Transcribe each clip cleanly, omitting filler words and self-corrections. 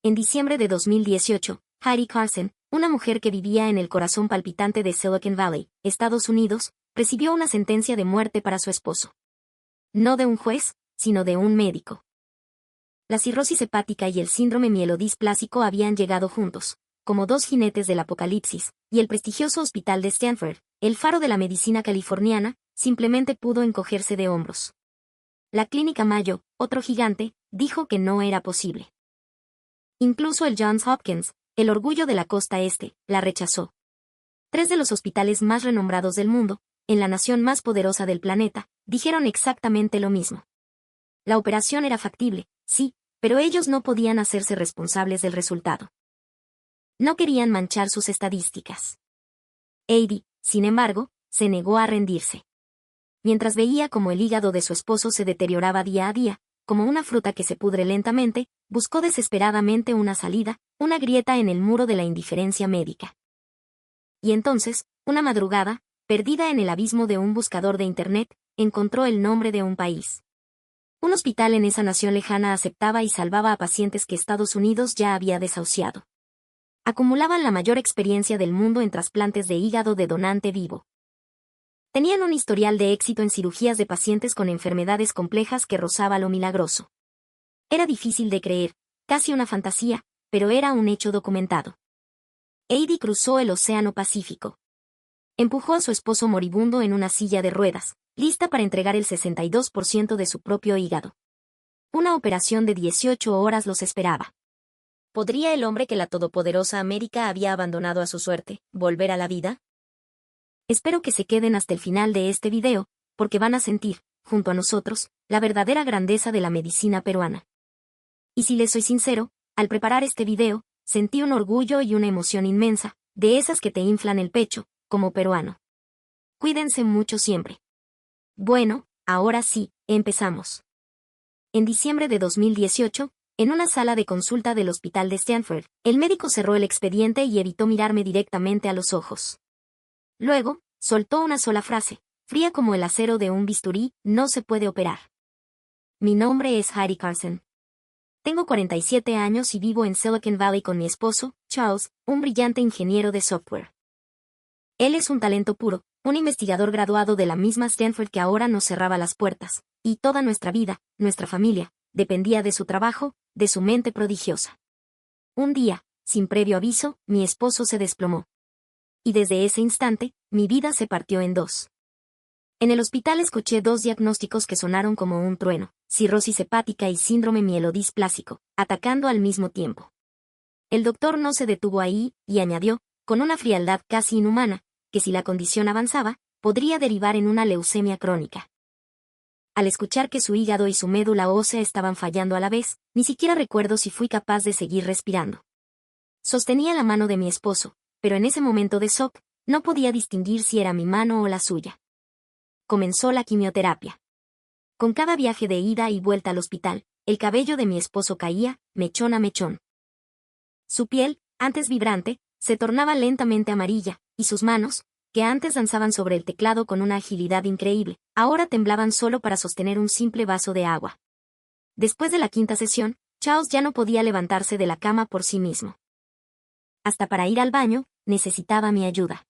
En diciembre de 2018, Heidi Carson, una mujer que vivía en el corazón palpitante de Silicon Valley, Estados Unidos, recibió una sentencia de muerte para su esposo. No de un juez, sino de un médico. La cirrosis hepática y el síndrome mielodisplásico habían llegado juntos, como dos jinetes del apocalipsis, y el prestigioso hospital de Stanford, el faro de la medicina californiana, simplemente pudo encogerse de hombros. La Clínica Mayo, otro gigante, dijo que no era posible. Incluso el Johns Hopkins, el orgullo de la costa este, la rechazó. Tres de los hospitales más renombrados del mundo, en la nación más poderosa del planeta, dijeron exactamente lo mismo. La operación era factible, sí, pero ellos no podían hacerse responsables del resultado. No querían manchar sus estadísticas. Heidi, sin embargo, se negó a rendirse. Mientras veía cómo el hígado de su esposo se deterioraba día a día, como una fruta que se pudre lentamente, buscó desesperadamente una salida, una grieta en el muro de la indiferencia médica. Y entonces, una madrugada, perdida en el abismo de un buscador de Internet, encontró el nombre de un país. Un hospital en esa nación lejana aceptaba y salvaba a pacientes que Estados Unidos ya había desahuciado. Acumulaban la mayor experiencia del mundo en trasplantes de hígado de donante vivo. Tenían un historial de éxito en cirugías de pacientes con enfermedades complejas que rozaba lo milagroso. Era difícil de creer, casi una fantasía, pero era un hecho documentado. Heidi cruzó el Océano Pacífico. Empujó a su esposo moribundo en una silla de ruedas, lista para entregar el 62% de su propio hígado. Una operación de 18 horas los esperaba. ¿Podría el hombre que la todopoderosa América había abandonado a su suerte, volver a la vida? Espero que se queden hasta el final de este video, porque van a sentir, junto a nosotros, la verdadera grandeza de la medicina peruana. Y si les soy sincero, al preparar este video, sentí un orgullo y una emoción inmensa, de esas que te inflan el pecho, como peruano. Cuídense mucho siempre. Bueno, ahora sí, empezamos. En diciembre de 2018, en una sala de consulta del hospital de Stanford, el médico cerró el expediente y evitó mirarme directamente a los ojos. Luego, soltó una sola frase, fría como el acero de un bisturí: no se puede operar. Mi nombre es Heidi Carson. Tengo 47 años y vivo en Silicon Valley con mi esposo, Charles, un brillante ingeniero de software. Él es un talento puro, un investigador graduado de la misma Stanford que ahora nos cerraba las puertas, y toda nuestra vida, nuestra familia, dependía de su trabajo, de su mente prodigiosa. Un día, sin previo aviso, mi esposo se desplomó. Y desde ese instante, mi vida se partió en dos. En el hospital escuché dos diagnósticos que sonaron como un trueno: cirrosis hepática y síndrome mielodisplásico, atacando al mismo tiempo. El doctor no se detuvo ahí, y añadió, con una frialdad casi inhumana, que si la condición avanzaba, podría derivar en una leucemia crónica. Al escuchar que su hígado y su médula ósea estaban fallando a la vez, ni siquiera recuerdo si fui capaz de seguir respirando. Sostenía la mano de mi esposo, pero en ese momento de shock, no podía distinguir si era mi mano o la suya. Comenzó la quimioterapia. Con cada viaje de ida y vuelta al hospital, el cabello de mi esposo caía, mechón a mechón. Su piel, antes vibrante, se tornaba lentamente amarilla, y sus manos, que antes danzaban sobre el teclado con una agilidad increíble, ahora temblaban solo para sostener un simple vaso de agua. Después de la quinta sesión, Charles ya no podía levantarse de la cama por sí mismo. Hasta para ir al baño, necesitaba mi ayuda.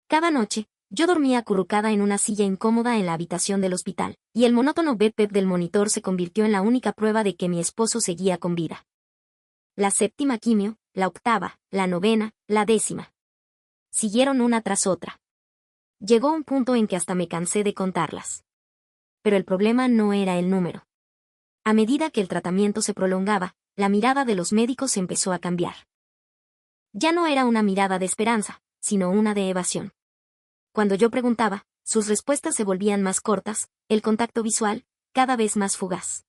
Cada noche, yo dormía acurrucada en una silla incómoda en la habitación del hospital, y el monótono beep-beep del monitor se convirtió en la única prueba de que mi esposo seguía con vida. La séptima quimio, la octava, la novena, la décima. Siguieron una tras otra. Llegó un punto en que hasta me cansé de contarlas. Pero el problema no era el número. A medida que el tratamiento se prolongaba, la mirada de los médicos empezó a cambiar. Ya no era una mirada de esperanza, sino una de evasión. Cuando yo preguntaba, sus respuestas se volvían más cortas, el contacto visual, cada vez más fugaz.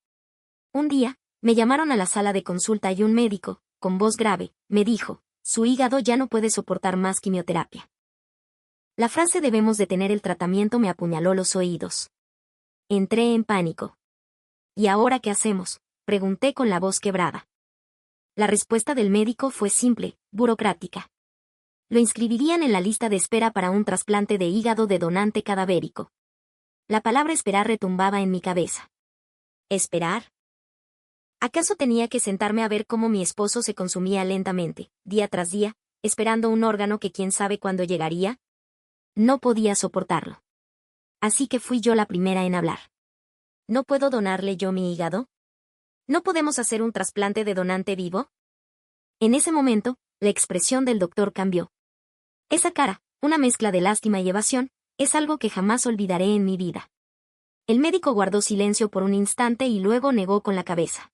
Un día, me llamaron a la sala de consulta y un médico, con voz grave, me dijo: su hígado ya no puede soportar más quimioterapia. La frase "debemos detener el tratamiento" me apuñaló los oídos. Entré en pánico. ¿Y ahora qué hacemos?, pregunté con la voz quebrada. La respuesta del médico fue simple, burocrática. Lo inscribirían en la lista de espera para un trasplante de hígado de donante cadavérico. La palabra esperar retumbaba en mi cabeza. ¿Esperar? ¿Acaso tenía que sentarme a ver cómo mi esposo se consumía lentamente, día tras día, esperando un órgano que quién sabe cuándo llegaría? No podía soportarlo. Así que fui yo la primera en hablar. ¿No puedo donarle yo mi hígado? ¿No podemos hacer un trasplante de donante vivo? En ese momento, la expresión del doctor cambió. Esa cara, una mezcla de lástima y evasión, es algo que jamás olvidaré en mi vida. El médico guardó silencio por un instante y luego negó con la cabeza.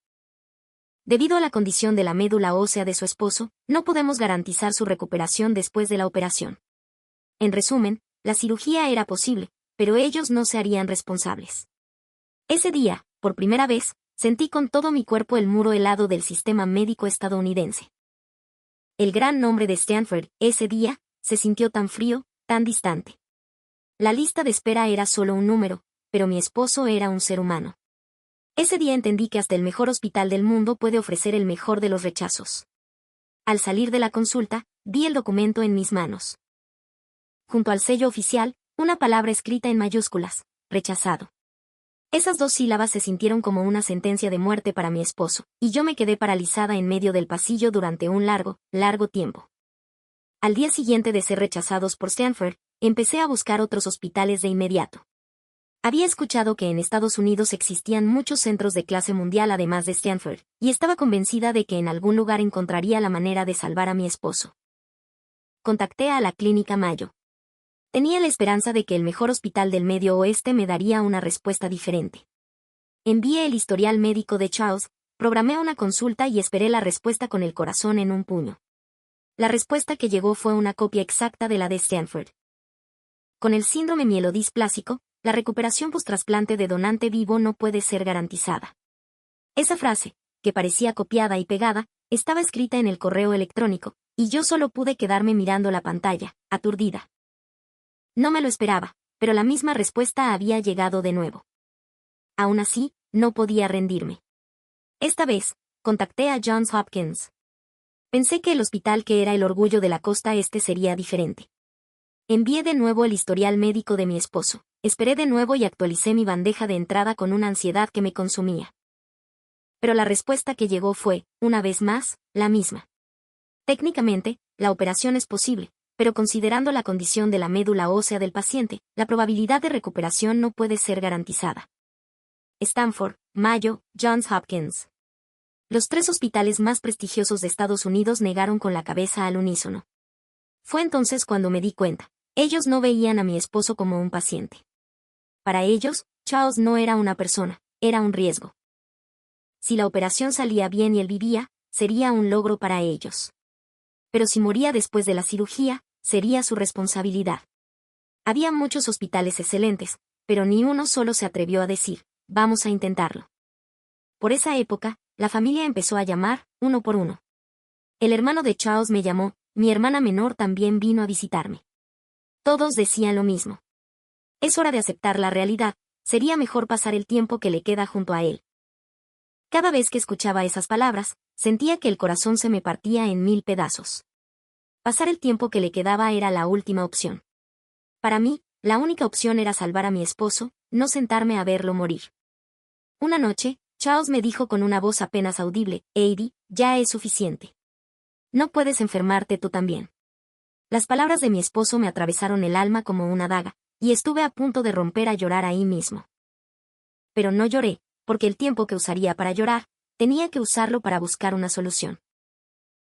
Debido a la condición de la médula ósea de su esposo, no podemos garantizar su recuperación después de la operación. En resumen, la cirugía era posible, pero ellos no se harían responsables. Ese día, por primera vez, sentí con todo mi cuerpo el muro helado del sistema médico estadounidense. El gran nombre de Stanford, ese día, se sintió tan frío, tan distante. La lista de espera era solo un número, pero mi esposo era un ser humano. Ese día entendí que hasta el mejor hospital del mundo puede ofrecer el mejor de los rechazos. Al salir de la consulta, vi el documento en mis manos. Junto al sello oficial, una palabra escrita en mayúsculas: rechazado. Esas 2 sílabas se sintieron como una sentencia de muerte para mi esposo, y yo me quedé paralizada en medio del pasillo durante un largo, largo tiempo. Al día siguiente de ser rechazados por Stanford, empecé a buscar otros hospitales de inmediato. Había escuchado que en Estados Unidos existían muchos centros de clase mundial además de Stanford, y estaba convencida de que en algún lugar encontraría la manera de salvar a mi esposo. Contacté a la Clínica Mayo. Tenía la esperanza de que el mejor hospital del Medio Oeste me daría una respuesta diferente. Envié el historial médico de Charles, programé una consulta y esperé la respuesta con el corazón en un puño. La respuesta que llegó fue una copia exacta de la de Stanford. Con el síndrome mielodisplásico, la recuperación post-trasplante de donante vivo no puede ser garantizada. Esa frase, que parecía copiada y pegada, estaba escrita en el correo electrónico, y yo solo pude quedarme mirando la pantalla, aturdida. No me lo esperaba, pero la misma respuesta había llegado de nuevo. Aún así, no podía rendirme. Esta vez, contacté a Johns Hopkins. Pensé que el hospital que era el orgullo de la costa este sería diferente. Envié de nuevo el historial médico de mi esposo, esperé de nuevo y actualicé mi bandeja de entrada con una ansiedad que me consumía. Pero la respuesta que llegó fue, una vez más, la misma. Técnicamente, la operación es posible, pero considerando la condición de la médula ósea del paciente, la probabilidad de recuperación no puede ser garantizada. Stanford, Mayo, Johns Hopkins. Los 3 hospitales más prestigiosos de Estados Unidos negaron con la cabeza al unísono. Fue entonces cuando me di cuenta. Ellos no veían a mi esposo como un paciente. Para ellos, Charles no era una persona, era un riesgo. Si la operación salía bien y él vivía, sería un logro para ellos. Pero si moría después de la cirugía, sería su responsabilidad. Había muchos hospitales excelentes, pero ni uno solo se atrevió a decir, vamos a intentarlo. Por esa época, la familia empezó a llamar, uno por uno. El hermano de Charles me llamó, mi hermana menor también vino a visitarme. Todos decían lo mismo. Es hora de aceptar la realidad, sería mejor pasar el tiempo que le queda junto a él. Cada vez que escuchaba esas palabras, sentía que el corazón se me partía en 1000 pedazos. Pasar el tiempo que le quedaba era la última opción. Para mí, la única opción era salvar a mi esposo, no sentarme a verlo morir. Una noche, Charles me dijo con una voz apenas audible, Heidi, ya es suficiente. No puedes enfermarte tú también. Las palabras de mi esposo me atravesaron el alma como una daga, y estuve a punto de romper a llorar ahí mismo. Pero no lloré, porque el tiempo que usaría para llorar, tenía que usarlo para buscar una solución.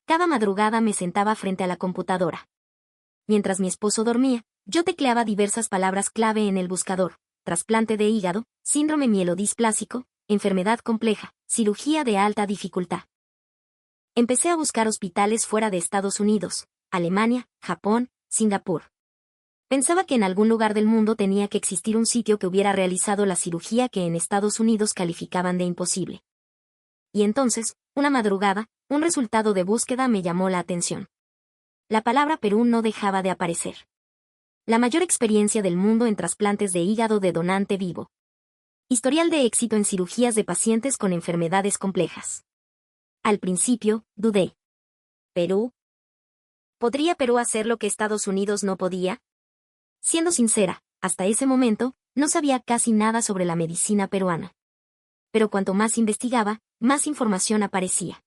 Cada madrugada me sentaba frente a la computadora. Mientras mi esposo dormía, yo tecleaba diversas palabras clave en el buscador: trasplante de hígado, síndrome mielodisplásico, enfermedad compleja, cirugía de alta dificultad. Empecé a buscar hospitales fuera de Estados Unidos, Alemania, Japón, Singapur. Pensaba que en algún lugar del mundo tenía que existir un sitio que hubiera realizado la cirugía que en Estados Unidos calificaban de imposible. Y entonces, una madrugada, un resultado de búsqueda me llamó la atención. La palabra Perú no dejaba de aparecer. La mayor experiencia del mundo en trasplantes de hígado de donante vivo. Historial de éxito en cirugías de pacientes con enfermedades complejas. Al principio, dudé. ¿Perú? ¿Podría Perú hacer lo que Estados Unidos no podía? Siendo sincera, hasta ese momento, no sabía casi nada sobre la medicina peruana. Pero cuanto más investigaba, más información aparecía.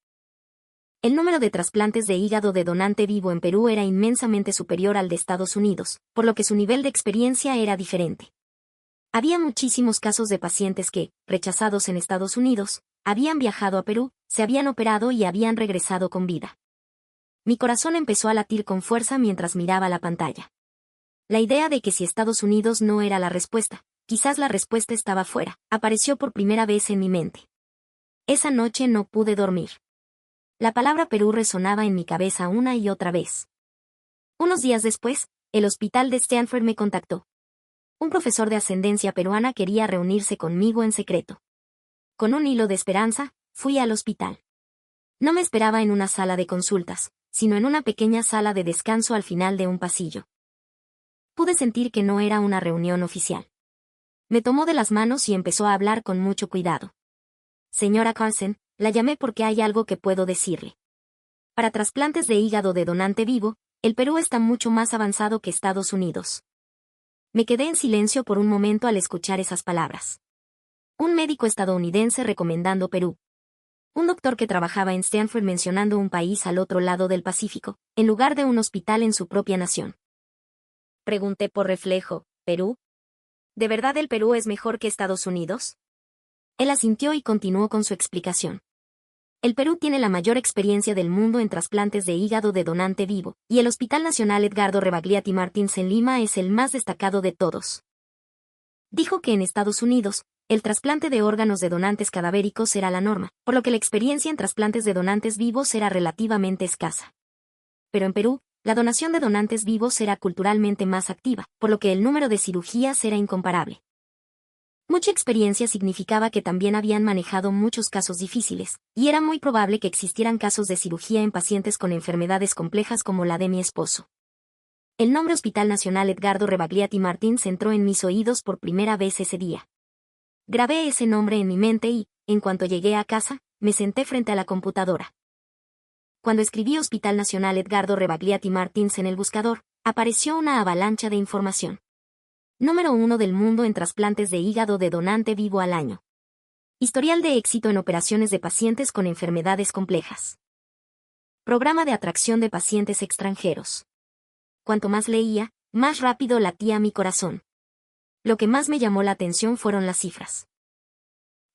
El número de trasplantes de hígado de donante vivo en Perú era inmensamente superior al de Estados Unidos, por lo que su nivel de experiencia era diferente. Había muchísimos casos de pacientes que, rechazados en Estados Unidos, habían viajado a Perú, se habían operado y habían regresado con vida. Mi corazón empezó a latir con fuerza mientras miraba la pantalla. La idea de que si Estados Unidos no era la respuesta, quizás la respuesta estaba fuera, apareció por primera vez en mi mente. Esa noche no pude dormir. La palabra Perú resonaba en mi cabeza una y otra vez. Unos días después, el hospital de Stanford me contactó. Un profesor de ascendencia peruana quería reunirse conmigo en secreto. Con un hilo de esperanza, fui al hospital. No me esperaba en una sala de consultas, sino en una pequeña sala de descanso al final de un pasillo. Pude sentir que no era una reunión oficial. Me tomó de las manos y empezó a hablar con mucho cuidado. Señora Carson, la llamé porque hay algo que puedo decirle. Para trasplantes de hígado de donante vivo, el Perú está mucho más avanzado que Estados Unidos. Me quedé en silencio por un momento al escuchar esas palabras. Un médico estadounidense recomendando Perú. Un doctor que trabajaba en Stanford mencionando un país al otro lado del Pacífico, en lugar de un hospital en su propia nación. Pregunté por reflejo, ¿Perú? ¿De verdad el Perú es mejor que Estados Unidos? Él asintió y continuó con su explicación. El Perú tiene la mayor experiencia del mundo en trasplantes de hígado de donante vivo, y el Hospital Nacional Edgardo Rebagliati Martins en Lima es el más destacado de todos. Dijo que en Estados Unidos, el trasplante de órganos de donantes cadavéricos era la norma, por lo que la experiencia en trasplantes de donantes vivos era relativamente escasa. Pero en Perú, la donación de donantes vivos era culturalmente más activa, por lo que el número de cirugías era incomparable. Mucha experiencia significaba que también habían manejado muchos casos difíciles, y era muy probable que existieran casos de cirugía en pacientes con enfermedades complejas como la de mi esposo. El nombre Hospital Nacional Edgardo Rebagliati Martins entró en mis oídos por primera vez ese día. Grabé ese nombre en mi mente y, en cuanto llegué a casa, me senté frente a la computadora. Cuando escribí Hospital Nacional Edgardo Rebagliati Martins en el buscador, apareció una avalancha de información. Número 1 del mundo en trasplantes de hígado de donante vivo al año. Historial de éxito en operaciones de pacientes con enfermedades complejas. Programa de atracción de pacientes extranjeros. Cuanto más leía, más rápido latía mi corazón. Lo que más me llamó la atención fueron las cifras.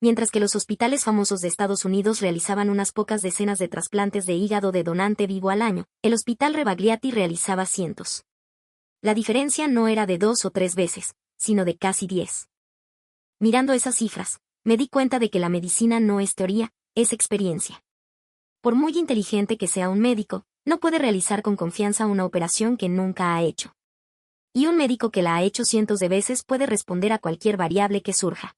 Mientras que los hospitales famosos de Estados Unidos realizaban unas pocas decenas de trasplantes de hígado de donante vivo al año, el Hospital Rebagliati realizaba cientos. La diferencia no era de 2 o 3 veces, sino de casi 10. Mirando esas cifras, me di cuenta de que la medicina no es teoría, es experiencia. Por muy inteligente que sea un médico, no puede realizar con confianza una operación que nunca ha hecho. Y un médico que la ha hecho cientos de veces puede responder a cualquier variable que surja.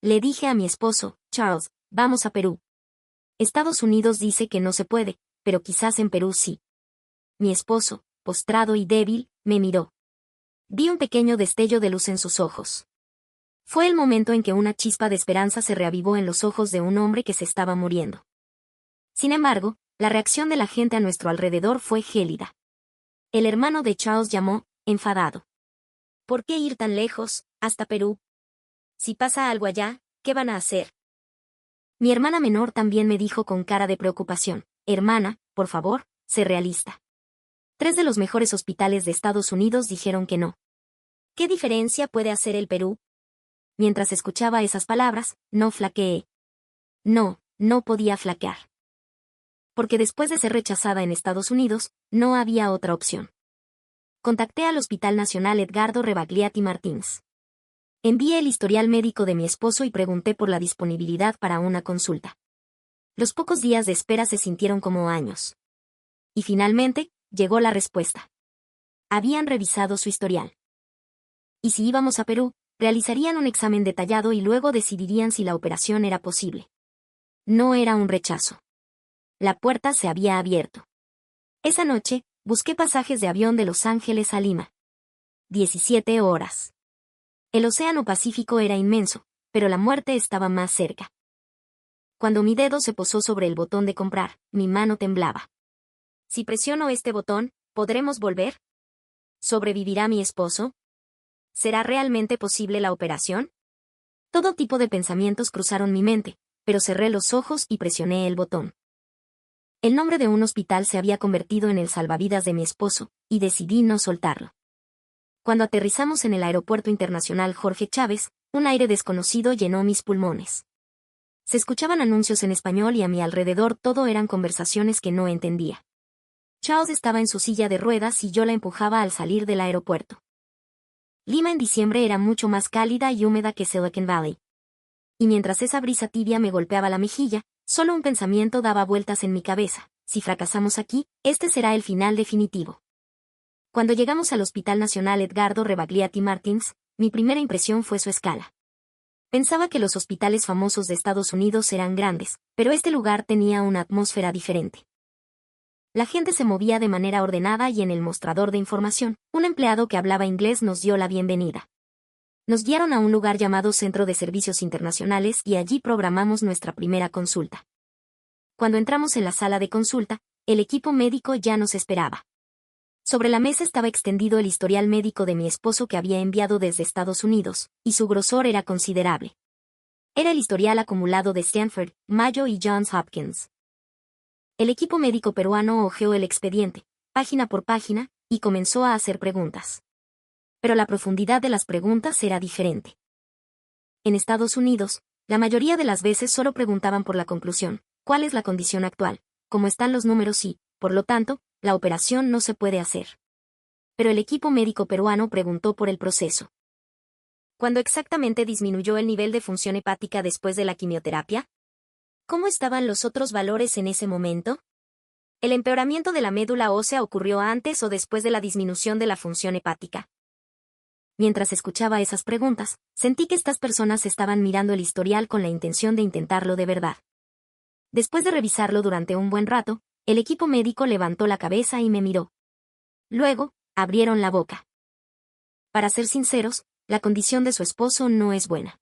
Le dije a mi esposo, Charles, vamos a Perú. Estados Unidos dice que no se puede, pero quizás en Perú sí. Mi esposo, postrado y débil, me miró. Vi un pequeño destello de luz en sus ojos. Fue el momento en que una chispa de esperanza se reavivó en los ojos de un hombre que se estaba muriendo. Sin embargo, la reacción de la gente a nuestro alrededor fue gélida. El hermano de Charles llamó, enfadado. ¿Por qué ir tan lejos, hasta Perú? Si pasa algo allá, ¿qué van a hacer? Mi hermana menor también me dijo con cara de preocupación, hermana, por favor, sé realista. 3 de los mejores hospitales de Estados Unidos dijeron que no. ¿Qué diferencia puede hacer el Perú? Mientras escuchaba esas palabras, no flaqueé. No, no podía flaquear. Porque después de ser rechazada en Estados Unidos, no había otra opción. Contacté al Hospital Nacional Edgardo Rebagliati Martins. Envié el historial médico de mi esposo y pregunté por la disponibilidad para una consulta. Los pocos días de espera se sintieron como años. Y finalmente, llegó la respuesta. Habían revisado su historial. Y si íbamos a Perú, realizarían un examen detallado y luego decidirían si la operación era posible. No era un rechazo. La puerta se había abierto. Esa noche, busqué pasajes de avión de Los Ángeles a Lima. 17 horas. El océano Pacífico era inmenso, pero la muerte estaba más cerca. Cuando mi dedo se posó sobre el botón de comprar, mi mano temblaba. Si presiono este botón, ¿podremos volver? ¿Sobrevivirá mi esposo? ¿Será realmente posible la operación? Todo tipo de pensamientos cruzaron mi mente, pero cerré los ojos y presioné el botón. El nombre de un hospital se había convertido en el salvavidas de mi esposo, y decidí no soltarlo. Cuando aterrizamos en el Aeropuerto Internacional Jorge Chávez, un aire desconocido llenó mis pulmones. Se escuchaban anuncios en español y a mi alrededor todo eran conversaciones que no entendía. Charles estaba en su silla de ruedas y yo la empujaba al salir del aeropuerto. Lima en diciembre era mucho más cálida y húmeda que Silicon Valley. Y mientras esa brisa tibia me golpeaba la mejilla, solo un pensamiento daba vueltas en mi cabeza: si fracasamos aquí, este será el final definitivo. Cuando llegamos al Hospital Nacional Edgardo Rebagliati Martins, mi primera impresión fue su escala. Pensaba que los hospitales famosos de Estados Unidos eran grandes, pero este lugar tenía una atmósfera diferente. La gente se movía de manera ordenada y en el mostrador de información, un empleado que hablaba inglés nos dio la bienvenida. Nos guiaron a un lugar llamado Centro de Servicios Internacionales y allí programamos nuestra primera consulta. Cuando entramos en la sala de consulta, el equipo médico ya nos esperaba. Sobre la mesa estaba extendido el historial médico de mi esposo que había enviado desde Estados Unidos, y su grosor era considerable. Era el historial acumulado de Stanford, Mayo y Johns Hopkins. El equipo médico peruano hojeó el expediente, página por página, y comenzó a hacer preguntas. Pero la profundidad de las preguntas era diferente. En Estados Unidos, la mayoría de las veces solo preguntaban por la conclusión: ¿cuál es la condición actual? ¿Cómo están los números? Y, por lo tanto, la operación no se puede hacer. Pero el equipo médico peruano preguntó por el proceso. ¿Cuándo exactamente disminuyó el nivel de función hepática después de la quimioterapia? ¿Cómo estaban los otros valores en ese momento? ¿El empeoramiento de la médula ósea ocurrió antes o después de la disminución de la función hepática? Mientras escuchaba esas preguntas, sentí que estas personas estaban mirando el historial con la intención de intentarlo de verdad. Después de revisarlo durante un buen rato, el equipo médico levantó la cabeza y me miró. Luego, abrieron la boca. Para ser sinceros, la condición de su esposo no es buena.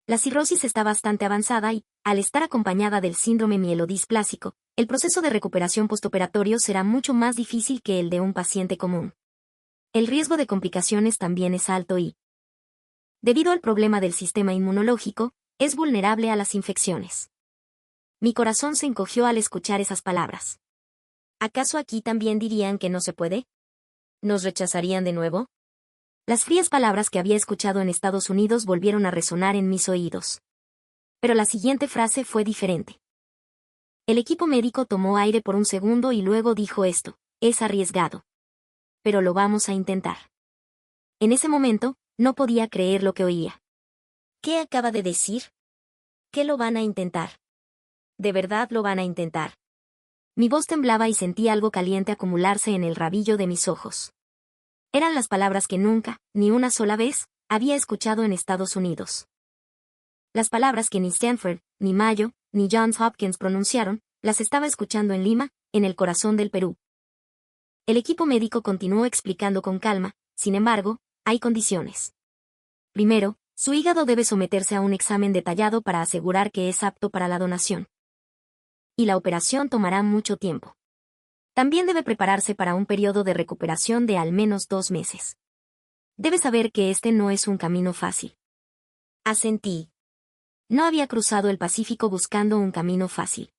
La cirrosis está bastante avanzada y, al estar acompañada del síndrome mielodisplásico, el proceso de recuperación postoperatorio será mucho más difícil que el de un paciente común. El riesgo de complicaciones también es alto y, debido al problema del sistema inmunológico, es vulnerable a las infecciones. Mi corazón se encogió al escuchar esas palabras. ¿Acaso aquí también dirían que no se puede? ¿Nos rechazarían de nuevo? Las frías palabras que había escuchado en Estados Unidos volvieron a resonar en mis oídos. Pero la siguiente frase fue diferente. El equipo médico tomó aire por un segundo y luego dijo esto: es arriesgado. Pero lo vamos a intentar. En ese momento, no podía creer lo que oía. ¿Qué acaba de decir? ¿Qué lo van a intentar? ¿De verdad lo van a intentar? Mi voz temblaba y sentí algo caliente acumularse en el rabillo de mis ojos. Eran las palabras que nunca, ni una sola vez, había escuchado en Estados Unidos. Las palabras que ni Stanford, ni Mayo, ni Johns Hopkins pronunciaron, las estaba escuchando en Lima, en el corazón del Perú. El equipo médico continuó explicando con calma: sin embargo, hay condiciones. Primero, su hígado debe someterse a un examen detallado para asegurar que es apto para la donación. Y la operación tomará mucho tiempo. También debe prepararse para un periodo de recuperación de al menos 2 meses. Debe saber que este no es un camino fácil. Asentí. No había cruzado el Pacífico buscando un camino fácil.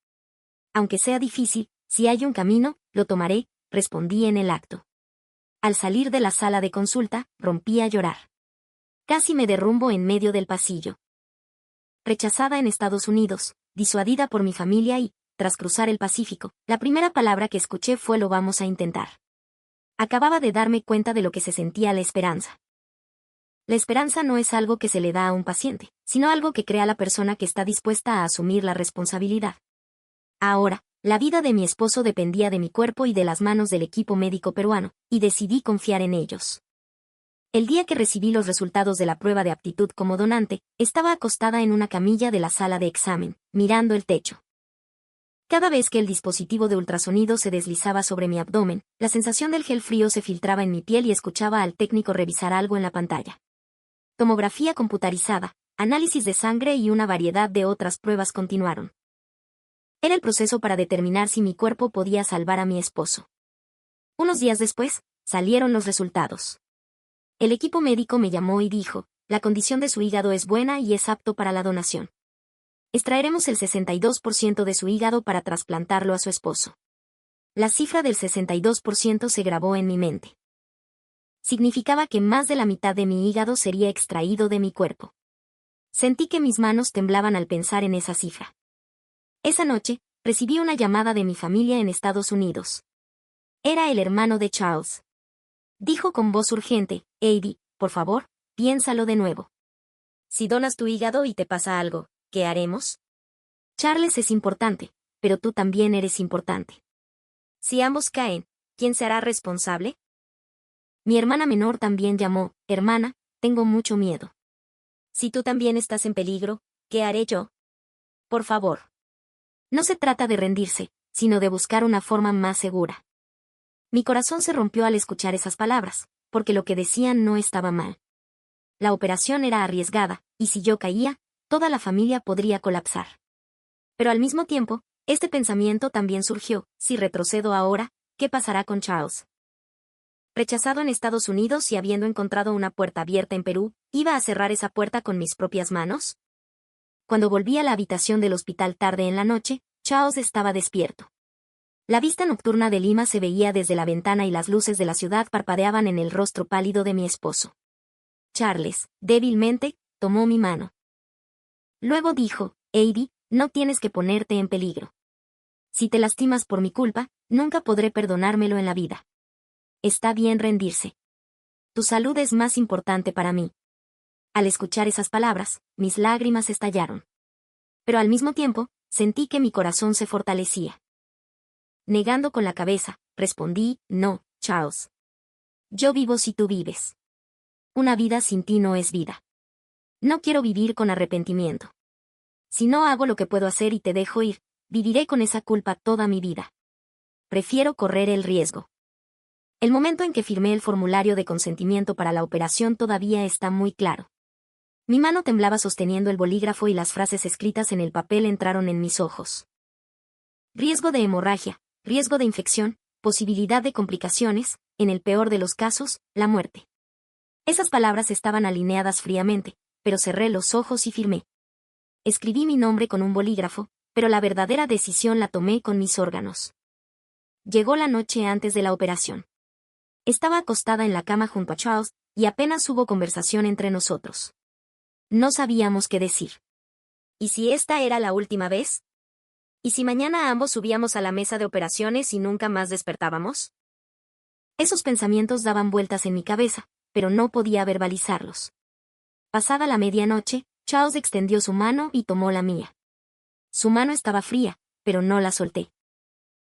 Aunque sea difícil, si hay un camino, lo tomaré, respondí en el acto. Al salir de la sala de consulta, rompí a llorar. Casi me derrumbo en medio del pasillo. Rechazada en Estados Unidos, disuadida por mi familia y, tras cruzar el Pacífico, la primera palabra que escuché fue: lo vamos a intentar. Acababa de darme cuenta de lo que se sentía la esperanza. La esperanza no es algo que se le da a un paciente, sino algo que crea la persona que está dispuesta a asumir la responsabilidad. Ahora, la vida de mi esposo dependía de mi cuerpo y de las manos del equipo médico peruano, y decidí confiar en ellos. El día que recibí los resultados de la prueba de aptitud como donante, estaba acostada en una camilla de la sala de examen, mirando el techo. Cada vez que el dispositivo de ultrasonido se deslizaba sobre mi abdomen, la sensación del gel frío se filtraba en mi piel y escuchaba al técnico revisar algo en la pantalla. Tomografía computarizada, análisis de sangre y una variedad de otras pruebas continuaron. Era el proceso para determinar si mi cuerpo podía salvar a mi esposo. Unos días después, salieron los resultados. El equipo médico me llamó y dijo: la condición de su hígado es buena y es apto para la donación. Extraeremos el 62% de su hígado para trasplantarlo a su esposo. La cifra del 62% se grabó en mi mente. Significaba que más de la mitad de mi hígado sería extraído de mi cuerpo. Sentí que mis manos temblaban al pensar en esa cifra. Esa noche, recibí una llamada de mi familia en Estados Unidos. Era el hermano de Charles. Dijo con voz urgente: Heidi, por favor, piénsalo de nuevo. Si donas tu hígado y te pasa algo, ¿qué haremos? Charles es importante, pero tú también eres importante. Si ambos caen, ¿quién se hará responsable? Mi hermana menor también llamó: hermana, tengo mucho miedo. Si tú también estás en peligro, ¿qué haré yo? Por favor. No se trata de rendirse, sino de buscar una forma más segura. Mi corazón se rompió al escuchar esas palabras, porque lo que decían no estaba mal. La operación era arriesgada, y si yo caía, toda la familia podría colapsar. Pero al mismo tiempo, este pensamiento también surgió: si retrocedo ahora, ¿qué pasará con Charles? Rechazado en Estados Unidos y habiendo encontrado una puerta abierta en Perú, ¿iba a cerrar esa puerta con mis propias manos? Cuando volví a la habitación del hospital tarde en la noche, Charles estaba despierto. La vista nocturna de Lima se veía desde la ventana y las luces de la ciudad parpadeaban en el rostro pálido de mi esposo. Charles, débilmente, tomó mi mano. Luego dijo: Heidi, no tienes que ponerte en peligro. Si te lastimas por mi culpa, nunca podré perdonármelo en la vida. Está bien rendirse. Tu salud es más importante para mí. Al escuchar esas palabras, mis lágrimas estallaron. Pero al mismo tiempo, sentí que mi corazón se fortalecía. Negando con la cabeza, respondí: no, Charles. Yo vivo si tú vives. Una vida sin ti no es vida. No quiero vivir con arrepentimiento. Si no hago lo que puedo hacer y te dejo ir, viviré con esa culpa toda mi vida. Prefiero correr el riesgo. El momento en que firmé el formulario de consentimiento para la operación todavía está muy claro. Mi mano temblaba sosteniendo el bolígrafo y las frases escritas en el papel entraron en mis ojos. Riesgo de hemorragia, riesgo de infección, posibilidad de complicaciones, en el peor de los casos, la muerte. Esas palabras estaban alineadas fríamente, pero cerré los ojos y firmé. Escribí mi nombre con un bolígrafo, pero la verdadera decisión la tomé con mis órganos. Llegó la noche antes de la operación. Estaba acostada en la cama junto a Charles, y apenas hubo conversación entre nosotros. No sabíamos qué decir. ¿Y si esta era la última vez? ¿Y si mañana ambos subíamos a la mesa de operaciones y nunca más despertábamos? Esos pensamientos daban vueltas en mi cabeza, pero no podía verbalizarlos. Pasada la medianoche, Charles extendió su mano y tomó la mía. Su mano estaba fría, pero no la solté.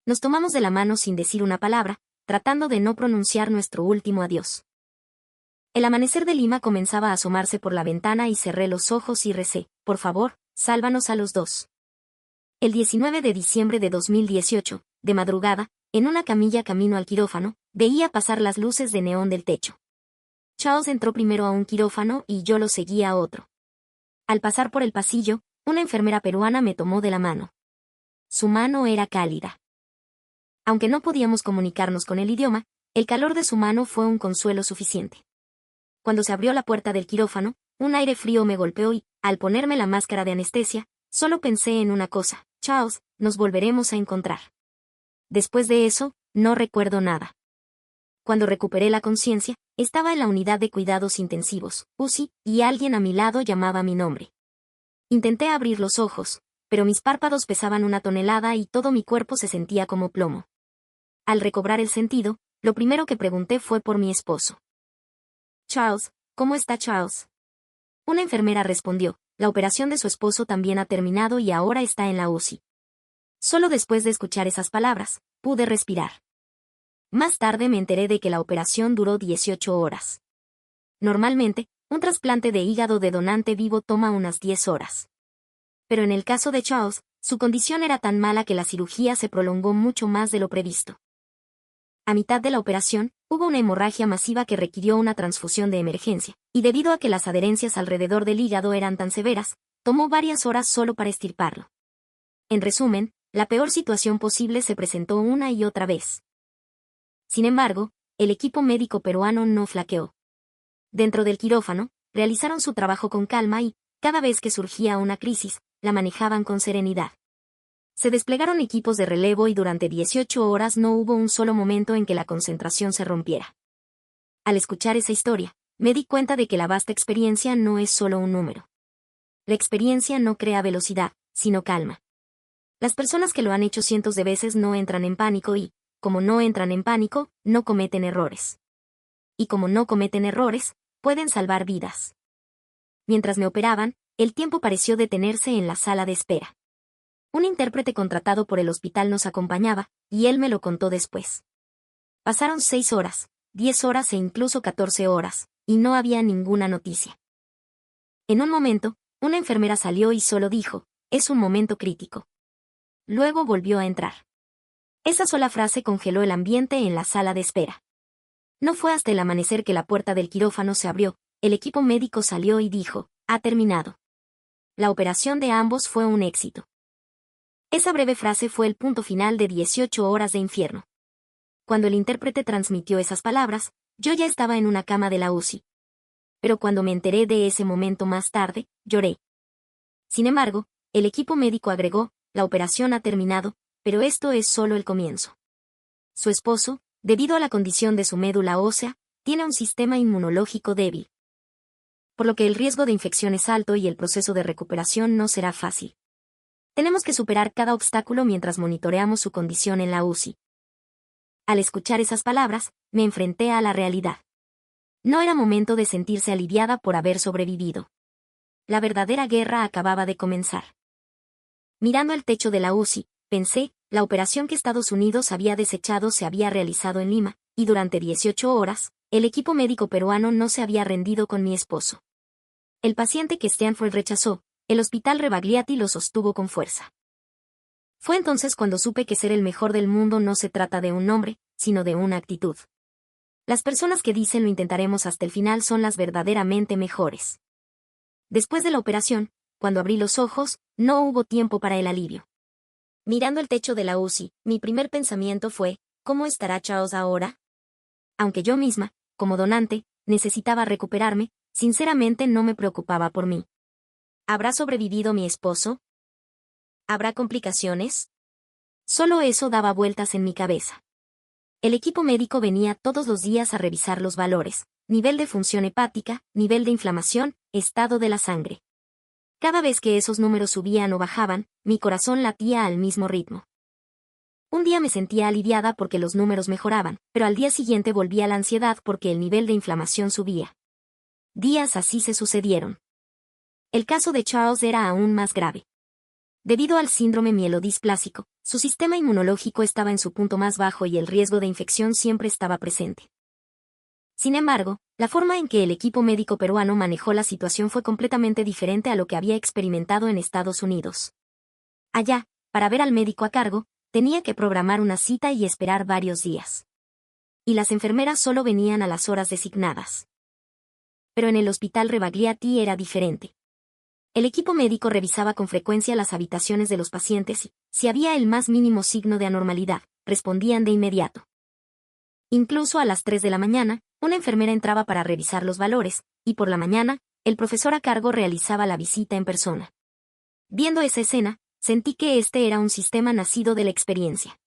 Nos tomamos de la mano sin decir una palabra, tratando de no pronunciar nuestro último adiós. El amanecer de Lima comenzaba a asomarse por la ventana y cerré los ojos y recé: por favor, sálvanos a los dos. El 19 de diciembre de 2018, de madrugada, en una camilla camino al quirófano, veía pasar las luces de neón del techo. Charles entró primero a un quirófano y yo lo seguí a otro. Al pasar por el pasillo, una enfermera peruana me tomó de la mano. Su mano era cálida. Aunque no podíamos comunicarnos con el idioma, el calor de su mano fue un consuelo suficiente. Cuando se abrió la puerta del quirófano, un aire frío me golpeó y, al ponerme la máscara de anestesia, solo pensé en una cosa: Charles, nos volveremos a encontrar. Después de eso, no recuerdo nada. Cuando recuperé la conciencia, estaba en la unidad de cuidados intensivos, UCI, y alguien a mi lado llamaba mi nombre. Intenté abrir los ojos, pero mis párpados pesaban 1 tonelada y todo mi cuerpo se sentía como plomo. Al recobrar el sentido, lo primero que pregunté fue por mi esposo. Charles, ¿cómo está Charles? Una enfermera respondió: la operación de su esposo también ha terminado y ahora está en la UCI. Solo después de escuchar esas palabras, pude respirar. Más tarde me enteré de que la operación duró 18 horas. Normalmente, un trasplante de hígado de donante vivo toma unas 10 horas. Pero en el caso de Charles, su condición era tan mala que la cirugía se prolongó mucho más de lo previsto. A mitad de la operación, hubo una hemorragia masiva que requirió una transfusión de emergencia, y debido a que las adherencias alrededor del hígado eran tan severas, tomó varias horas solo para extirparlo. En resumen, la peor situación posible se presentó una y otra vez. Sin embargo, el equipo médico peruano no flaqueó. Dentro del quirófano, realizaron su trabajo con calma y, cada vez que surgía una crisis, la manejaban con serenidad. Se desplegaron equipos de relevo y durante 18 horas no hubo un solo momento en que la concentración se rompiera. Al escuchar esa historia, me di cuenta de que la vasta experiencia no es solo un número. La experiencia no crea velocidad, sino calma. Las personas que lo han hecho cientos de veces no entran en pánico y, como no entran en pánico, no cometen errores. Y como no cometen errores, pueden salvar vidas. Mientras me operaban, el tiempo pareció detenerse en la sala de espera. Un intérprete contratado por el hospital nos acompañaba, y él me lo contó después. Pasaron 6 horas, 10 horas e incluso 14 horas, y no había ninguna noticia. En un momento, una enfermera salió y solo dijo, es un momento crítico. Luego volvió a entrar. Esa sola frase congeló el ambiente en la sala de espera. No fue hasta el amanecer que la puerta del quirófano se abrió, el equipo médico salió y dijo, ha terminado. La operación de ambos fue un éxito. Esa breve frase fue el punto final de 18 horas de infierno. Cuando el intérprete transmitió esas palabras, yo ya estaba en una cama de la UCI. Pero cuando me enteré de ese momento más tarde, lloré. Sin embargo, el equipo médico agregó, la operación ha terminado, pero esto es solo el comienzo. Su esposo, debido a la condición de su médula ósea, tiene un sistema inmunológico débil. Por lo que el riesgo de infección es alto y el proceso de recuperación no será fácil. Tenemos que superar cada obstáculo mientras monitoreamos su condición en la UCI. Al escuchar esas palabras, me enfrenté a la realidad. No era momento de sentirse aliviada por haber sobrevivido. La verdadera guerra acababa de comenzar. Mirando el techo de la UCI, pensé, la operación que Estados Unidos había desechado se había realizado en Lima, y durante 18 horas, el equipo médico peruano no se había rendido con mi esposo. El paciente que Stanford rechazó, el hospital Rebagliati lo sostuvo con fuerza. Fue entonces cuando supe que ser el mejor del mundo no se trata de un nombre, sino de una actitud. Las personas que dicen lo intentaremos hasta el final son las verdaderamente mejores. Después de la operación, cuando abrí los ojos, no hubo tiempo para el alivio. Mirando el techo de la UCI, mi primer pensamiento fue, ¿cómo estará Charles ahora? Aunque yo misma, como donante, necesitaba recuperarme, sinceramente no me preocupaba por mí. ¿Habrá sobrevivido mi esposo? ¿Habrá complicaciones? Solo eso daba vueltas en mi cabeza. El equipo médico venía todos los días a revisar los valores, nivel de función hepática, nivel de inflamación, estado de la sangre. Cada vez que esos números subían o bajaban, mi corazón latía al mismo ritmo. Un día me sentía aliviada porque los números mejoraban, pero al día siguiente volvía la ansiedad porque el nivel de inflamación subía. Días así se sucedieron. El caso de Charles era aún más grave. Debido al síndrome mielodisplásico, su sistema inmunológico estaba en su punto más bajo y el riesgo de infección siempre estaba presente. Sin embargo, la forma en que el equipo médico peruano manejó la situación fue completamente diferente a lo que había experimentado en Estados Unidos. Allá, para ver al médico a cargo, tenía que programar una cita y esperar varios días. Y las enfermeras solo venían a las horas designadas. Pero en el hospital Rebagliati era diferente. El equipo médico revisaba con frecuencia las habitaciones de los pacientes y, si había el más mínimo signo de anormalidad, respondían de inmediato. Incluso a las 3 de la mañana, una enfermera entraba para revisar los valores, y por la mañana, el profesor a cargo realizaba la visita en persona. Viendo esa escena, sentí que este era un sistema nacido de la experiencia.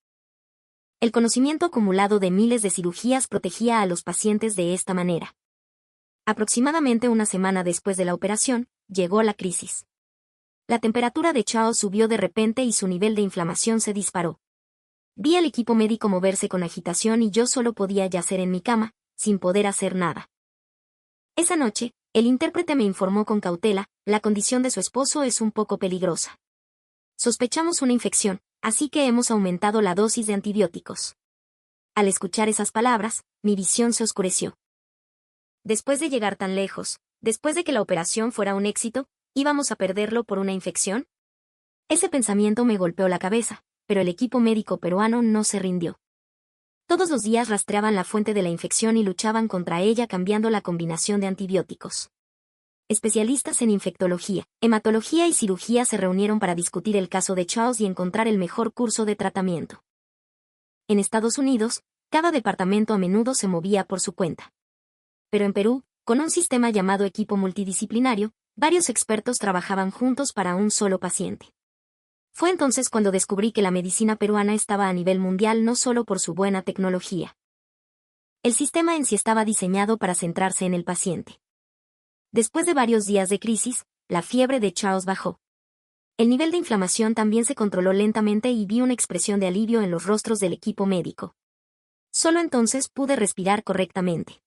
El conocimiento acumulado de miles de cirugías protegía a los pacientes de esta manera. Aproximadamente una semana después de la operación, llegó la crisis. La temperatura de Charles subió de repente y su nivel de inflamación se disparó. Vi al equipo médico moverse con agitación y yo solo podía yacer en mi cama, sin poder hacer nada. Esa noche, el intérprete me informó con cautela, la condición de su esposo es un poco peligrosa. Sospechamos una infección, así que hemos aumentado la dosis de antibióticos. Al escuchar esas palabras, mi visión se oscureció. Después de llegar tan lejos, después de que la operación fuera un éxito, ¿íbamos a perderlo por una infección? Ese pensamiento me golpeó la cabeza, pero el equipo médico peruano no se rindió. Todos los días rastreaban la fuente de la infección y luchaban contra ella cambiando la combinación de antibióticos. Especialistas en infectología, hematología y cirugía se reunieron para discutir el caso de Charles y encontrar el mejor curso de tratamiento. En Estados Unidos, cada departamento a menudo se movía por su cuenta. Pero en Perú, con un sistema llamado equipo multidisciplinario, Varios expertos trabajaban juntos para un solo paciente. Fue entonces cuando descubrí que la medicina peruana estaba a nivel mundial no solo por su buena tecnología. El sistema en sí estaba diseñado para centrarse en el paciente. Después de varios días de crisis, la fiebre de Charles bajó. El nivel de inflamación también se controló lentamente y vi una expresión de alivio en los rostros del equipo médico. Solo entonces pude respirar correctamente.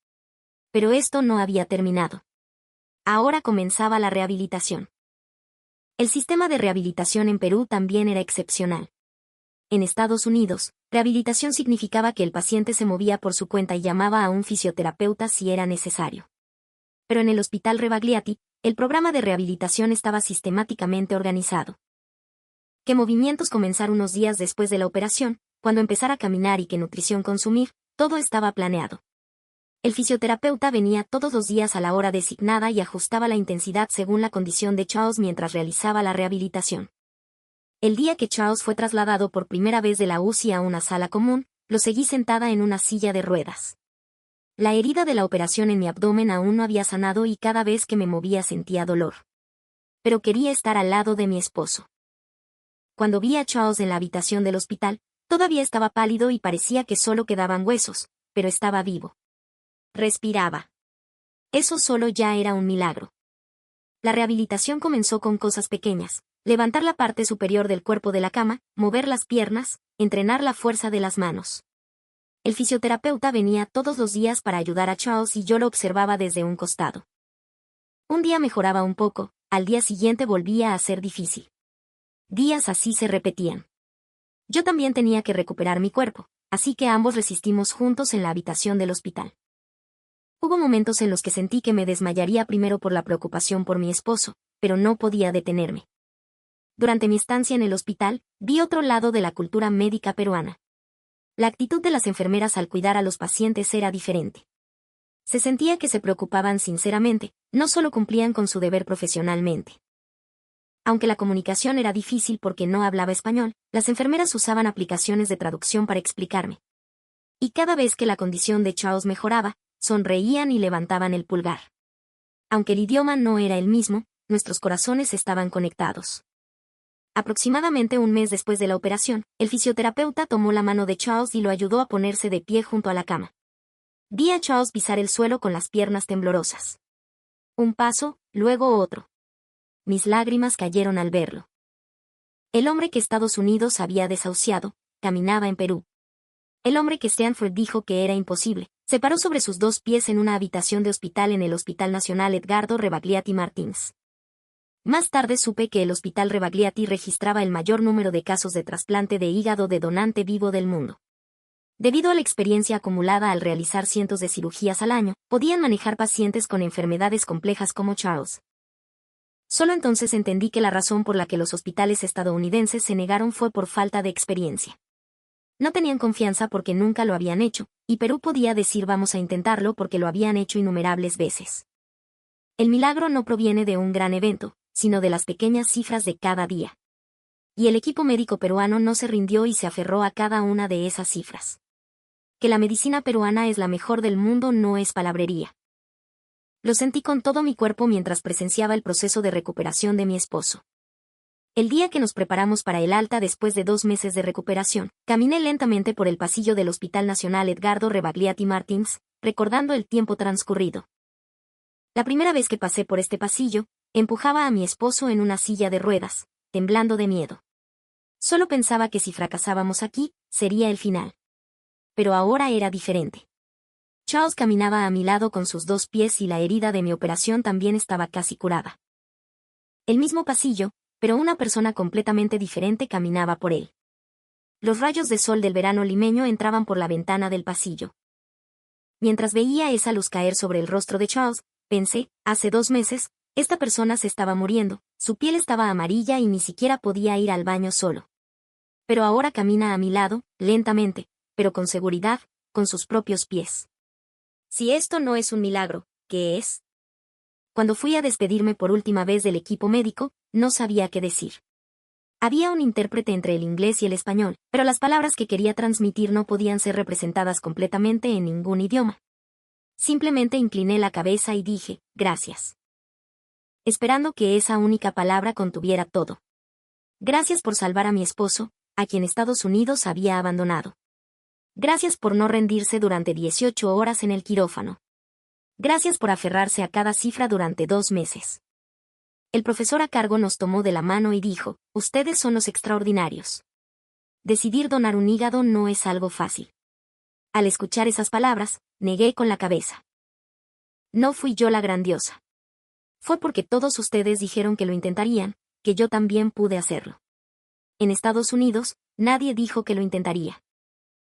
Pero esto no había terminado. Ahora comenzaba la rehabilitación. El sistema de rehabilitación en Perú también era excepcional. En Estados Unidos, rehabilitación significaba que el paciente se movía por su cuenta y llamaba a un fisioterapeuta si era necesario. Pero en el Hospital Rebagliati, el programa de rehabilitación estaba sistemáticamente organizado. Que movimientos comenzar unos días después de la operación, cuando empezar a caminar y qué nutrición consumir, todo estaba planeado. El fisioterapeuta venía todos los días a la hora designada y ajustaba la intensidad según la condición de Charles mientras realizaba la rehabilitación. El día que Charles fue trasladado por primera vez de la UCI a una sala común, lo seguí sentada en una silla de ruedas. La herida de la operación en mi abdomen aún no había sanado y cada vez que me movía sentía dolor. Pero quería estar al lado de mi esposo. Cuando vi a Charles en la habitación del hospital, todavía estaba pálido y parecía que solo quedaban huesos, pero estaba vivo. Respiraba. Eso solo ya era un milagro. La rehabilitación comenzó con cosas pequeñas: levantar la parte superior del cuerpo de la cama, mover las piernas, entrenar la fuerza de las manos. El fisioterapeuta venía todos los días para ayudar a Charles y yo lo observaba desde un costado. Un día mejoraba un poco, al día siguiente volvía a ser difícil. Días así se repetían. Yo también tenía que recuperar mi cuerpo, así que ambos resistimos juntos en la habitación del hospital. Hubo momentos en los que sentí que me desmayaría primero por la preocupación por mi esposo, pero no podía detenerme. Durante mi estancia en el hospital, vi otro lado de la cultura médica peruana. La actitud de las enfermeras al cuidar a los pacientes era diferente. Se sentía que se preocupaban sinceramente, no solo cumplían con su deber profesionalmente. Aunque la comunicación era difícil porque no hablaba español, las enfermeras usaban aplicaciones de traducción para explicarme. Y cada vez que la condición de Charles mejoraba, sonreían y levantaban el pulgar. Aunque el idioma no era el mismo, nuestros corazones estaban conectados. Aproximadamente un mes después de la operación, el fisioterapeuta tomó la mano de Charles y lo ayudó a ponerse de pie junto a la cama. Vi a Charles pisar el suelo con las piernas temblorosas. Un paso, luego otro. Mis lágrimas cayeron al verlo. El hombre que Estados Unidos había desahuciado, caminaba en Perú. El hombre que Stanford dijo que era imposible, se paró sobre sus dos pies en una habitación de hospital en el Hospital Nacional Edgardo Rebagliati Martins. Más tarde supe que el Hospital Rebagliati registraba el mayor número de casos de trasplante de hígado de donante vivo del mundo. Debido a la experiencia acumulada al realizar cientos de cirugías al año, podían manejar pacientes con enfermedades complejas como Charles. Solo entonces entendí que la razón por la que los hospitales estadounidenses se negaron fue por falta de experiencia. No tenían confianza porque nunca lo habían hecho, y Perú podía decir vamos a intentarlo porque lo habían hecho innumerables veces. El milagro no proviene de un gran evento, sino de las pequeñas cifras de cada día. Y el equipo médico peruano no se rindió y se aferró a cada una de esas cifras. Que la medicina peruana es la mejor del mundo no es palabrería. Lo sentí con todo mi cuerpo mientras presenciaba el proceso de recuperación de mi esposo. El día que nos preparamos para el alta después de 2 meses de recuperación, caminé lentamente por el pasillo del Hospital Nacional Edgardo Rebagliati Martins, recordando el tiempo transcurrido. La primera vez que pasé por este pasillo, empujaba a mi esposo en una silla de ruedas, temblando de miedo. Solo pensaba que si fracasábamos aquí, sería el final. Pero ahora era diferente. Charles caminaba a mi lado con sus 2 pies y la herida de mi operación también estaba casi curada. El mismo pasillo, pero una persona completamente diferente caminaba por él. Los rayos de sol del verano limeño entraban por la ventana del pasillo. Mientras veía esa luz caer sobre el rostro de Charles, pensé, hace 2 meses, esta persona se estaba muriendo, su piel estaba amarilla y ni siquiera podía ir al baño solo. Pero ahora camina a mi lado, lentamente, pero con seguridad, con sus propios pies. Si esto no es un milagro, ¿qué es? Cuando fui a despedirme por última vez del equipo médico, no sabía qué decir. Había un intérprete entre el inglés y el español, pero las palabras que quería transmitir no podían ser representadas completamente en ningún idioma. Simplemente incliné la cabeza y dije, gracias. esperando que esa única palabra contuviera todo. Gracias por salvar a mi esposo, a quien Estados Unidos había abandonado. Gracias por no rendirse durante 18 horas en el quirófano. Gracias por aferrarse a cada cifra durante 2 meses. El profesor a cargo nos tomó de la mano y dijo, ustedes son los extraordinarios. Decidir donar un hígado no es algo fácil. Al escuchar esas palabras, negué con la cabeza. No fui yo la grandiosa. Fue porque todos ustedes dijeron que lo intentarían, que yo también pude hacerlo. En Estados Unidos, nadie dijo que lo intentaría.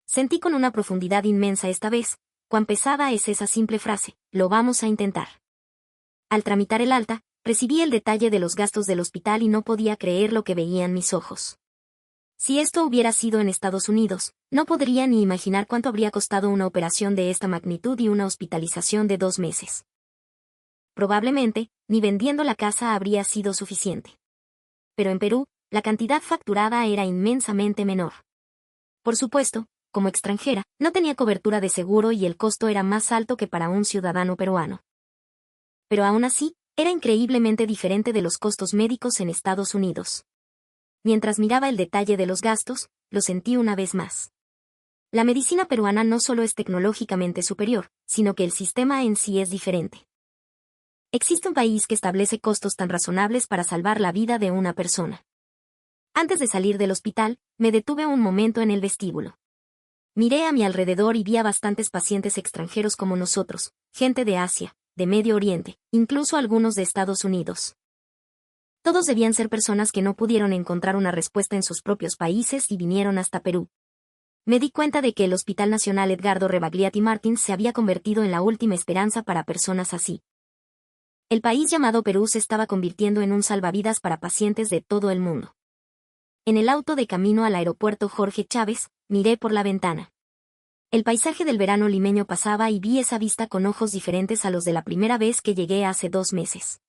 Sentí con una profundidad inmensa esta vez, cuán pesada es esa simple frase, lo vamos a intentar. Al tramitar el alta, recibí el detalle de los gastos del hospital y no podía creer lo que veían mis ojos. Si esto hubiera sido en Estados Unidos, no podría ni imaginar cuánto habría costado una operación de esta magnitud y una hospitalización de 2 meses. Probablemente, ni vendiendo la casa habría sido suficiente. Pero en Perú, la cantidad facturada era inmensamente menor. Por supuesto, como extranjera, no tenía cobertura de seguro y el costo era más alto que para un ciudadano peruano. Pero aún así, era increíblemente diferente de los costos médicos en Estados Unidos. Mientras miraba el detalle de los gastos, lo sentí una vez más. La medicina peruana no solo es tecnológicamente superior, sino que el sistema en sí es diferente. Existe un país que establece costos tan razonables para salvar la vida de una persona. Antes de salir del hospital, me detuve un momento en el vestíbulo. Miré a mi alrededor y vi a bastantes pacientes extranjeros como nosotros, gente de Asia, de Medio Oriente, incluso algunos de Estados Unidos. Todos debían ser personas que no pudieron encontrar una respuesta en sus propios países y vinieron hasta Perú. Me di cuenta de que el Hospital Nacional Edgardo Rebagliati Martins se había convertido en la última esperanza para personas así. El país llamado Perú se estaba convirtiendo en un salvavidas para pacientes de todo el mundo. En el auto de camino al aeropuerto Jorge Chávez, miré por la ventana. El paisaje del verano limeño pasaba y vi esa vista con ojos diferentes a los de la primera vez que llegué hace 2 meses.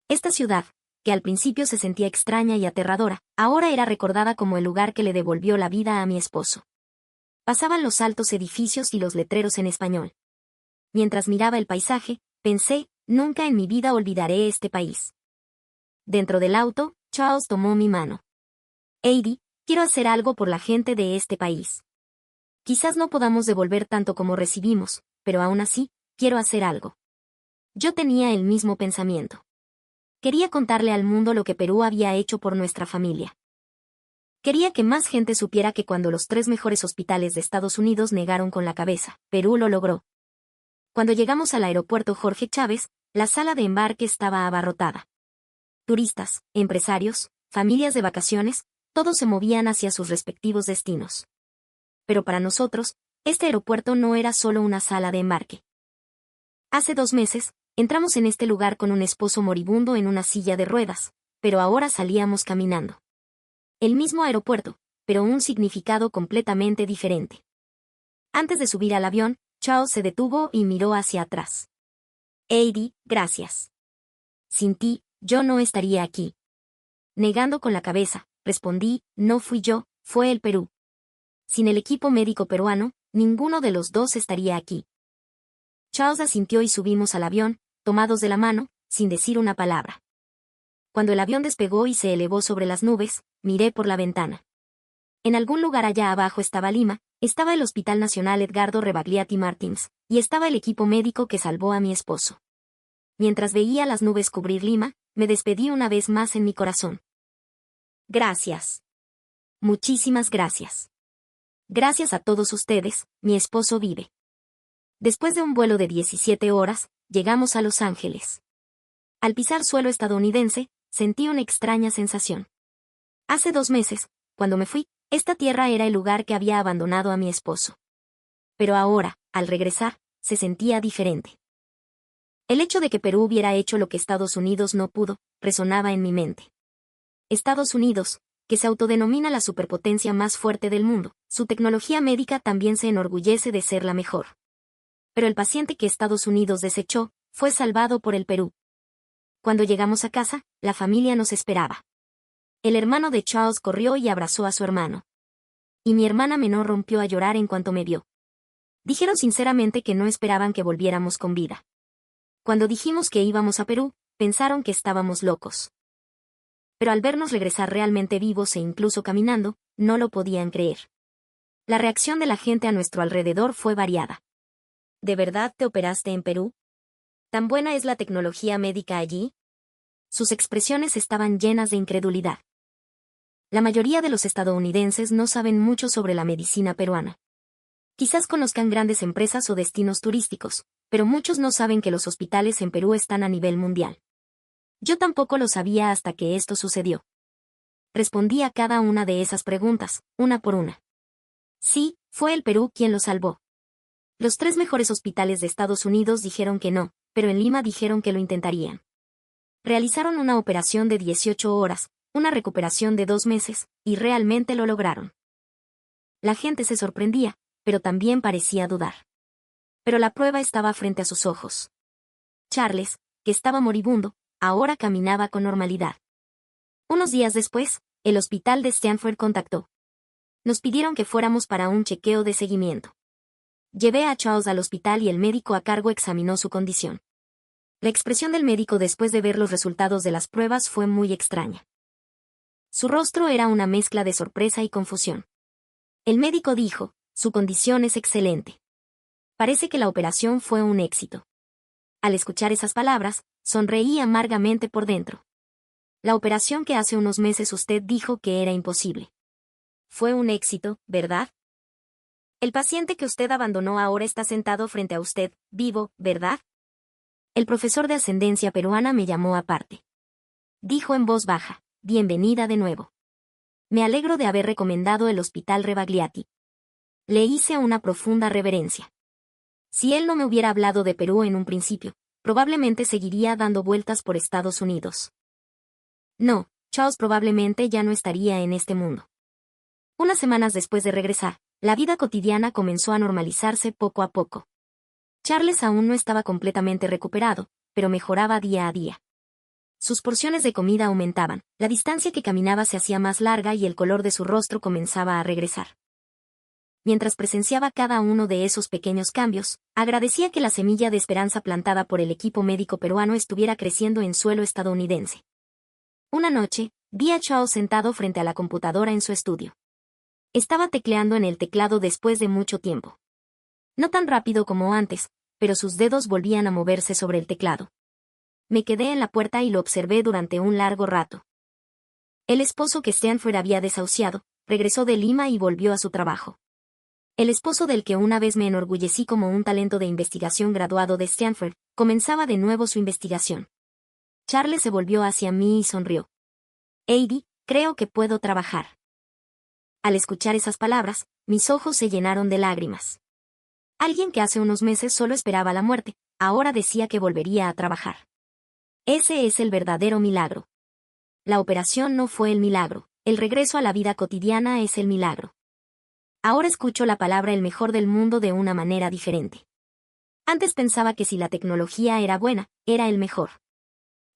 Esta ciudad, que al principio se sentía extraña y aterradora, ahora era recordada como el lugar que le devolvió la vida a mi esposo. Pasaban los altos edificios y los letreros en español. Mientras miraba el paisaje, pensé, nunca en mi vida olvidaré este país. Dentro del auto, Charles tomó mi mano. Heidi, quiero hacer algo por la gente de este país. Quizás no podamos devolver tanto como recibimos, pero aún así, quiero hacer algo. Yo tenía el mismo pensamiento. Quería contarle al mundo lo que Perú había hecho por nuestra familia. Quería que más gente supiera que cuando los 3 mejores hospitales de Estados Unidos negaron con la cabeza, Perú lo logró. Cuando llegamos al aeropuerto Jorge Chávez, la sala de embarque estaba abarrotada. Turistas, empresarios, familias de vacaciones, todos se movían hacia sus respectivos destinos. Pero para nosotros, este aeropuerto no era solo una sala de embarque. Hace 2 meses, entramos en este lugar con un esposo moribundo en una silla de ruedas, pero ahora salíamos caminando. El mismo aeropuerto, pero un significado completamente diferente. Antes de subir al avión, Charles se detuvo y miró hacia atrás. Heidi, gracias. Sin ti, yo no estaría aquí. Negando con la cabeza, respondí, no fui yo, fue el Perú. Sin el equipo médico peruano, ninguno de los dos estaría aquí. Charles asintió y subimos al avión, tomados de la mano, sin decir una palabra. Cuando el avión despegó y se elevó sobre las nubes, miré por la ventana. En algún lugar allá abajo estaba Lima, estaba el Hospital Nacional Edgardo Rebagliati Martins, y estaba el equipo médico que salvó a mi esposo. Mientras veía las nubes cubrir Lima, me despedí una vez más en mi corazón. Gracias. Muchísimas gracias. Gracias a todos ustedes, mi esposo vive. Después de un vuelo de 17 horas, llegamos a Los Ángeles. Al pisar suelo estadounidense, sentí una extraña sensación. Hace 2 meses, cuando me fui, esta tierra era el lugar que había abandonado a mi esposo. Pero ahora, al regresar, se sentía diferente. El hecho de que Perú hubiera hecho lo que Estados Unidos no pudo, resonaba en mi mente. Estados Unidos, que se autodenomina la superpotencia más fuerte del mundo, su tecnología médica también se enorgullece de ser la mejor. Pero el paciente que Estados Unidos desechó, fue salvado por el Perú. Cuando llegamos a casa, la familia nos esperaba. El hermano de Charles corrió y abrazó a su hermano. Y mi hermana menor rompió a llorar en cuanto me vio. Dijeron sinceramente que no esperaban que volviéramos con vida. Cuando dijimos que íbamos a Perú, pensaron que estábamos locos. Pero al vernos regresar realmente vivos e incluso caminando, no lo podían creer. La reacción de la gente a nuestro alrededor fue variada. ¿De verdad te operaste en Perú? ¿Tan buena es la tecnología médica allí? Sus expresiones estaban llenas de incredulidad. La mayoría de los estadounidenses no saben mucho sobre la medicina peruana. Quizás conozcan grandes empresas o destinos turísticos, pero muchos no saben que los hospitales en Perú están a nivel mundial. Yo tampoco lo sabía hasta que esto sucedió. Respondí a cada una de esas preguntas, una por una. Sí, fue el Perú quien lo salvó. Los 3 mejores hospitales de Estados Unidos dijeron que no, pero en Lima dijeron que lo intentarían. Realizaron una operación de 18 horas, una recuperación de 2 meses, y realmente lo lograron. La gente se sorprendía, pero también parecía dudar. Pero la prueba estaba frente a sus ojos. Charles, que estaba moribundo, ahora caminaba con normalidad. Unos días después, el hospital de Stanford contactó. Nos pidieron que fuéramos para un chequeo de seguimiento. Llevé a Charles al hospital y el médico a cargo examinó su condición. La expresión del médico después de ver los resultados de las pruebas fue muy extraña. Su rostro era una mezcla de sorpresa y confusión. El médico dijo, su condición es excelente. Parece que la operación fue un éxito. Al escuchar esas palabras, sonreí amargamente por dentro. La operación que hace unos meses usted dijo que era imposible. Fue un éxito, ¿verdad? El paciente que usted abandonó ahora está sentado frente a usted, vivo, ¿verdad? El profesor de ascendencia peruana me llamó aparte. Dijo en voz baja, bienvenida de nuevo. Me alegro de haber recomendado el Hospital Rebagliati. Le hice una profunda reverencia. Si él no me hubiera hablado de Perú en un principio, probablemente seguiría dando vueltas por Estados Unidos. No, Charles probablemente ya no estaría en este mundo. Unas semanas después de regresar, la vida cotidiana comenzó a normalizarse poco a poco. Charles aún no estaba completamente recuperado, pero mejoraba día a día. Sus porciones de comida aumentaban, la distancia que caminaba se hacía más larga y el color de su rostro comenzaba a regresar. Mientras presenciaba cada uno de esos pequeños cambios, agradecía que la semilla de esperanza plantada por el equipo médico peruano estuviera creciendo en suelo estadounidense. Una noche, vi a Charles sentado frente a la computadora en su estudio. Estaba tecleando en el teclado después de mucho tiempo. No tan rápido como antes, pero sus dedos volvían a moverse sobre el teclado. Me quedé en la puerta y lo observé durante un largo rato. El esposo que Stanford había desahuciado, regresó de Lima y volvió a su trabajo. El esposo del que una vez me enorgullecí como un talento de investigación graduado de Stanford, comenzaba de nuevo su investigación. Charles se volvió hacia mí y sonrió. Heidi, creo que puedo trabajar. Al escuchar esas palabras, mis ojos se llenaron de lágrimas. Alguien que hace unos meses solo esperaba la muerte, ahora decía que volvería a trabajar. Ese es el verdadero milagro. La operación no fue el milagro, el regreso a la vida cotidiana es el milagro. Ahora escucho la palabra el mejor del mundo de una manera diferente. Antes pensaba que si la tecnología era buena, era el mejor.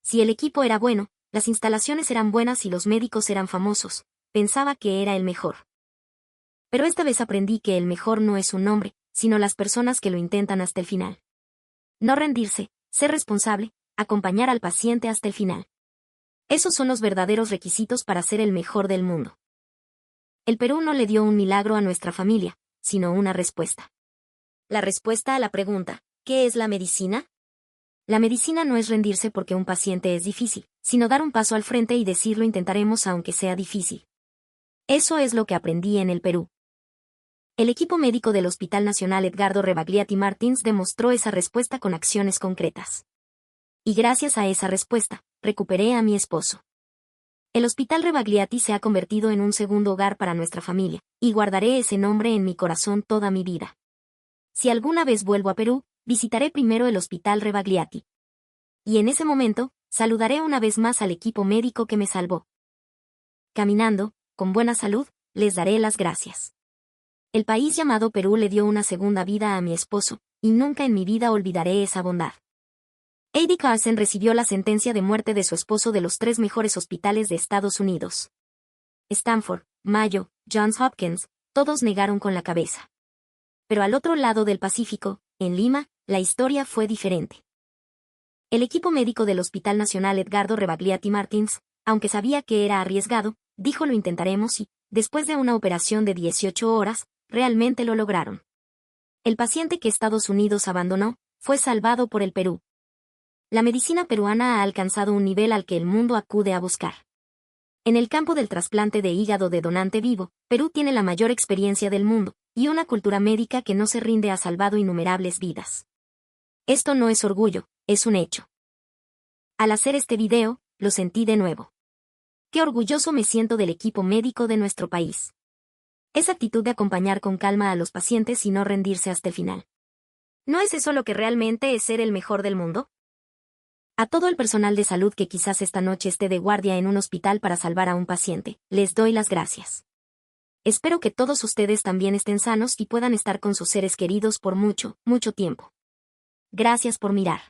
Si el equipo era bueno, las instalaciones eran buenas y los médicos eran famosos, pensaba que era el mejor. Pero esta vez aprendí que el mejor no es un nombre, sino las personas que lo intentan hasta el final. No rendirse, ser responsable, acompañar al paciente hasta el final. Esos son los verdaderos requisitos para ser el mejor del mundo. El Perú no le dio un milagro a nuestra familia, sino una respuesta. La respuesta a la pregunta, ¿qué es la medicina? La medicina no es rendirse porque un paciente es difícil, sino dar un paso al frente y decir lo intentaremos aunque sea difícil. Eso es lo que aprendí en el Perú. El equipo médico del Hospital Nacional Edgardo Rebagliati Martins demostró esa respuesta con acciones concretas. Y gracias a esa respuesta, recuperé a mi esposo. El Hospital Rebagliati se ha convertido en un segundo hogar para nuestra familia, y guardaré ese nombre en mi corazón toda mi vida. Si alguna vez vuelvo a Perú, visitaré primero el Hospital Rebagliati. Y en ese momento, saludaré una vez más al equipo médico que me salvó. Caminando, con buena salud, les daré las gracias. El país llamado Perú le dio una segunda vida a mi esposo, y nunca en mi vida olvidaré esa bondad. Heidi Carson recibió la sentencia de muerte de su esposo de los 3 mejores hospitales de Estados Unidos. Stanford, Mayo, Johns Hopkins, todos negaron con la cabeza. Pero al otro lado del Pacífico, en Lima, la historia fue diferente. El equipo médico del Hospital Nacional Edgardo Rebagliati Martins, aunque sabía que era arriesgado, dijo lo intentaremos y, después de una operación de 18 horas, realmente lo lograron. El paciente que Estados Unidos abandonó, fue salvado por el Perú. La medicina peruana ha alcanzado un nivel al que el mundo acude a buscar. En el campo del trasplante de hígado de donante vivo, Perú tiene la mayor experiencia del mundo, y una cultura médica que no se rinde ha salvado innumerables vidas. Esto no es orgullo, es un hecho. Al hacer este video, lo sentí de nuevo. Qué orgulloso me siento del equipo médico de nuestro país. Esa actitud de acompañar con calma a los pacientes y no rendirse hasta el final. ¿No es eso lo que realmente es ser el mejor del mundo? A todo el personal de salud que quizás esta noche esté de guardia en un hospital para salvar a un paciente, les doy las gracias. Espero que todos ustedes también estén sanos y puedan estar con sus seres queridos por mucho, mucho tiempo. Gracias por mirar.